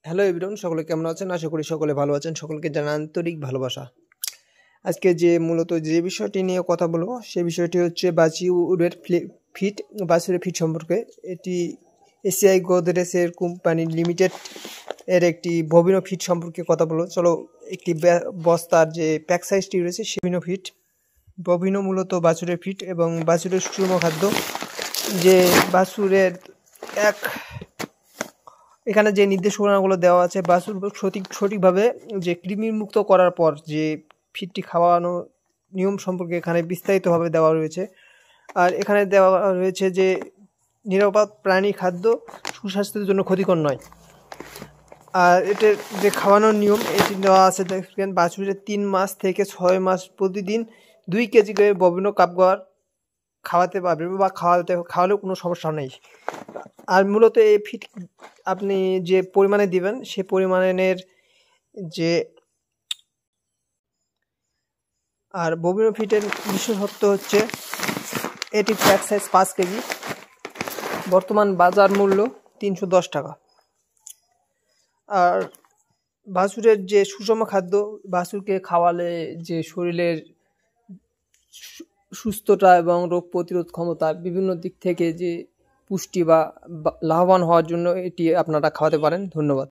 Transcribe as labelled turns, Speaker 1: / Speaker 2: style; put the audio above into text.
Speaker 1: Hello everyone, সকলে কেমন আছেন? আশা করি সকলে ভালো আছেন। সকলকে জানাই আন্তরিক ভালোবাসা। আজকে মূলত যে বিষয়টি নিয়ে কথা বলবো সেই বিষয়টি হচ্ছে বাছুরের ফিট সম্পর্কে। এটি এসিআই গোদরেজের কোম্পানি লিমিটেড এর একটি বভিনো ফিট সম্পর্কে কথা বলবো। চলো, একটি বস্তার যে প্যাক সাইজটি রয়েছে বভিনো মূলত বাছুরের ফিট এবং বাছুরের সুষম খাদ্য। যে বাছুরের এখানে যে নির্দেশনাগুলো দেওয়া আছে বাছুর সঠিকভাবে যে কৃমি মুক্ত করার পর যে ফিডটি খাওয়ানো নিয়ম সম্পর্কে এখানে বিস্তারিতভাবে দেওয়া রয়েছে। আর এখানে দেওয়া রয়েছে যে নিরাপদ প্রাণী খাদ্য সুস্বাস্থ্যের জন্য ক্ষতিকর নয়। আর এটার যে খাওয়ানোর নিয়ম এটি দেওয়া আছে, দেখবেন বাছুরের 3 মাস থেকে 6 মাস প্রতিদিন 2 কেজি করে বভিনো কাপগার খাওয়াতে পারবে বা খাওয়ালেও কোনো সমস্যা নেই। আর মূলত এই ফিট আপনি যে পরিমাণে দিবেন সে পরিমাণের যে আর বভিনো ফিটের বিশেষত্ব হচ্ছে এটি প্যাক সাইজ 5 কেজি, বর্তমান বাজার মূল্য 310 টাকা। আর বাছুরের যে সুষম খাদ্য, বাছুরকে খাওয়ালে যে শরীরের সুস্থতা এবং রোগ প্রতিরোধ ক্ষমতা বিভিন্ন দিক থেকে যে পুষ্টি বা লাভবান হওয়ার জন্য এটি আপনারা খাওয়াতে পারেন। ধন্যবাদ।